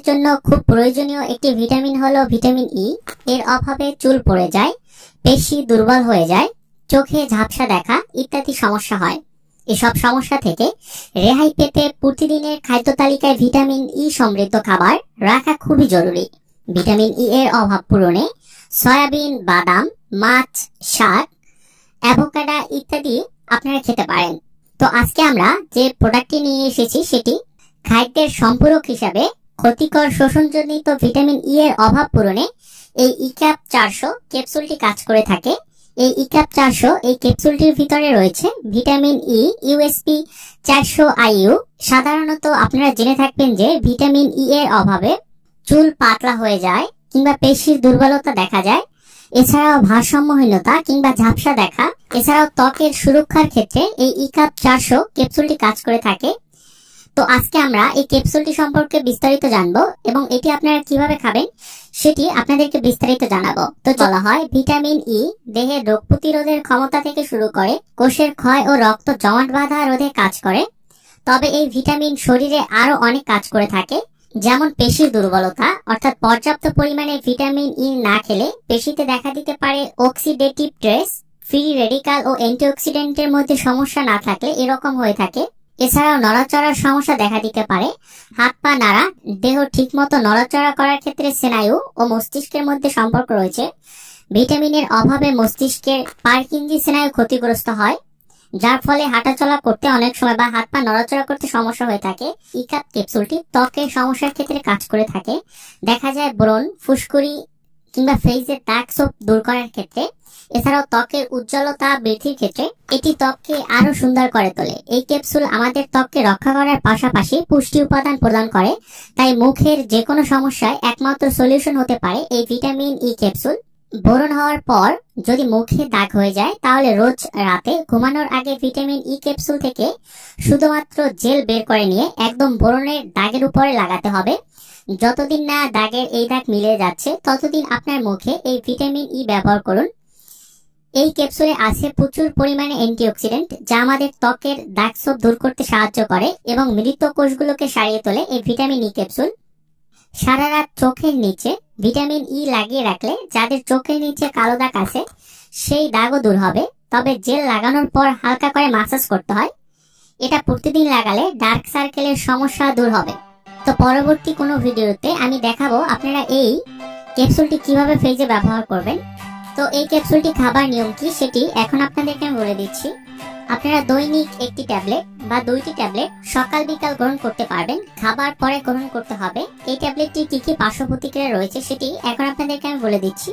জন্য খুব প্রয়োজনীয় একটি ভিটামিন হলো ভিটামিন ই। এর অভাবে চুল পড়ে যায়, পেশি দুর্বল হয়ে যায়, চোখে ঝাপসা দেখা ইত্যাদি সমস্যা হয়। এসব সমস্যা থেকে রেহাই পেতে প্রতিদিনের খাদ্য তালিকায় ভিটামিন ই সমৃদ্ধ খাবার রাখা খুবই জরুরি। ভিটামিন ই এর অভাব পূরণে সয়াবিন, বাদাম, মাছ, শাক, অ্যাভোকাডো ইত্যাদি আপনারা খেতে পারেন। তো আজকে আমরা যে প্রোডাক্টটি নিয়ে এসেছি সেটি খাদ্যের সম্পূরক হিসাবে ক্ষতিকর শোষণজনিত ভিটামিন ই এর অভাব পূরণে এই ইক্যাপ 400 ক্যাপসুলটি কাজ করে থাকে। এই ইক্যাপ 400 এই ক্যাপসুলটির ভিতরে রয়েছে ভিটামিন ই ইউএসপি 400 আইইউ। সাধারণত আপনারা জেনে থাকবেন যে ভিটামিন ই এর অভাবে চুল পাতলা হয়ে যায় কিংবা পেশির দুর্বলতা দেখা যায়। এছাড়াও ভারসাম্যহীনতা কিংবা ঝাপসা দেখা, এছাড়াও ত্বকের সুরক্ষার ক্ষেত্রে এই ইক্যাপ 400 ক্যাপসুলটি কাজ করে থাকে। তো আজকে আমরা এই ক্যাপসুলটি সম্পর্কে বিস্তারিত জানবো এবং এটি আপনারা কিভাবে খাবেন সেটি আপনাদেরকে বিস্তারিত জানাবো। তো বলা হয় ভিটামিন ই দেহের রোগ প্রতিরোধের ক্ষমতা থেকে শুরু করে কোষের ক্ষয় ও রক্ত জমাট বাঁধা রোধে কাজ করে। তবে এই ভিটামিন শরীরে আরো অনেক কাজ করে থাকে, যেমন পেশির দুর্বলতা, অর্থাৎ পর্যাপ্ত পরিমাণে ভিটামিন ই না খেলে পেশিতে দেখা দিতে পারে অক্সিডেটিভ স্ট্রেস, ফ্রি রেডিকাল ও অ্যান্টিঅক্সিডেন্টের মধ্যে সমস্যা না থাকলে এরকম হয়ে থাকে। এছাড়াও নড়াচড়ার সমস্যা দেখা দিতে পারে, হাত পা নাড়া, দেহ ঠিকমতো নড়াচড়া করার ক্ষেত্রে স্নায়ু ও মস্তিষ্কের মধ্যে সম্পর্ক রয়েছে। ভিটামিনের অভাবে মস্তিষ্কের পার্কিনজি স্নায়ু ক্ষতিগ্রস্ত হয়, যার ফলে হাঁটাচলা করতে অনেক সময় বা হাত পা নড়াচড়া করতে সমস্যা হয়ে থাকে। ইক্যাপ ক্যাপসুলটি ত্বকের সমস্যার ক্ষেত্রে কাজ করে থাকে। দেখা যায় ব্রণ, ফুসকুড়ি কিংবা ফেজের দাগ ছোপ দূর করার ক্ষেত্রে। এছাড়াও ত্বকের উজ্জ্বলতা বৃদ্ধির ক্ষেত্রে এটি ত্বককে আরো সুন্দর করে তোলে। এই ক্যাপসুল আমাদের ত্বককে রক্ষা করার পাশাপাশি পুষ্টি উপাদান প্রদান করে, তাই মুখের যে কোনো সমস্যায় একমাত্র সলিউশন হতে পারে এই ভিটামিন ই ক্যাপসুল। ব্রণ হওয়ার পর যদি মুখে দাগ হয়ে যায় তাহলে রোজ রাতে ঘুমানোর আগে ভিটামিন ই ক্যাপসুল থেকে শুধুমাত্র জেল বের করে নিয়ে একদম ব্রণের দাগের উপরে লাগাতে হবে। যতদিন না দাগের এই দাগ মিলে যাচ্ছে ততদিন আপনার মুখে এই ভিটামিন ই ব্যবহার করুন। এই ক্যাপসুলে আছে প্রচুর পরিমাণে অ্যান্টিঅক্সিডেন্ট, যা আমাদের ত্বকের দাগ ছোপ দূর করতে সাহায্য করে এবং মৃত কোষগুলোকে সারিয়ে তোলে। এই ভিটামিন ই ক্যাপসুল সারা রাত চোখের নিচে ভিটামিন ই লাগিয়ে রাখলে যাদের চোখের নিচে কালো দাগ আছে সেই দাগও দূর হবে। তবে জেল লাগানোর পর হালকা করে মাসাজ করতে হয়। এটা প্রতিদিন লাগালে ডার্ক সার্কেলের সমস্যা দূর হবে। তো পরবর্তী কোনো ভিডিওতে আমি দেখাবো আপনারা এই ক্যাপসুলটি কিভাবে ফেজে ব্যবহার করবেন। তো এই ক্যাপসুলটি খাবার নিয়ম কি সেটি এখন আপনাদেরকে আমি বলে দিচ্ছি। আপনারা দৈনিক একটি ট্যাবলেট বা 2টি ট্যাবলেট সকাল বিকাল গ্রহণ করতে পারবেন, খাবার পরে গ্রহণ করতে হবে। এই ট্যাবলেটটি কি কি পার্শ্ব প্রতিক্রিয়া রয়েছে সেটি এখন আপনাদেরকে আমি বলে দিচ্ছি।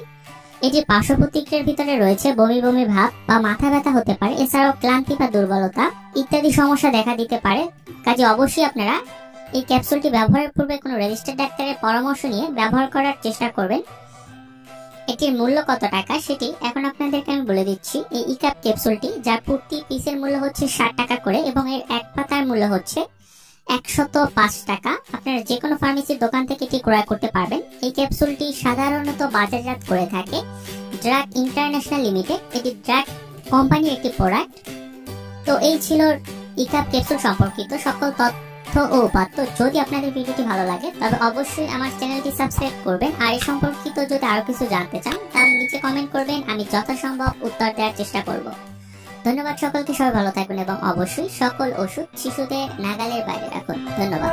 এটি পার্শ্ব প্রতিক্রিয়ার ভিতরে রয়েছে বমি বমি ভাব বা মাথা ব্যথা হতে পারে, এছাড়াও ক্লান্তি বা দুর্বলতা ইত্যাদি সমস্যা দেখা দিতে পারে। কাজে অবশ্যই আপনারা এই ক্যাপসুলটি ব্যবহারের পূর্বে কোনো রেজিস্টার্ড ডাক্তারের পরামর্শ নিয়ে ব্যবহার করার চেষ্টা করবেন। এটির মূল্য কত টাকা সেটি এখন আপনাদেরকে আমি বলে দিচ্ছি। এই ইক্যাপ ক্যাপসুলটি যার প্রতি পিসের মূল্য হচ্ছে 60 টাকা করে এবং এর এক পাতার মূল্য হচ্ছে 105 টাকা। আপনারা যে কোনো ফার্মেসির দোকান থেকে এটি ক্রয় করতে পারবেন। এই ক্যাপসুলটি সাধারণত বাজারজাত করে থাকে ড্রাগ ইন্টারন্যাশনাল লিমিটেড। এটি ড্রাগ কোম্পানির একটি প্রোডাক্ট। তো এই ছিল ইক্যাপ ক্যাপসুল সম্পর্কিত সকল তথ্য ও উপাত্ত। যদি আপনাদের ভিডিওটি ভালো লাগে তবে অবশ্যই আমার চ্যানেলটি সাবস্ক্রাইব করবেন। আর এই সম্পর্কিত যদি আরো কিছু জানতে চান তাহলে নিচে কমেন্ট করবেন, আমি যথাসম্ভব উত্তর দেওয়ার চেষ্টা করব। ধন্যবাদ সকলকে, সবাই ভালো থাকবেন এবং অবশ্যই সকল ওষুধ শিশুদের নাগালের বাইরে রাখুন। ধন্যবাদ।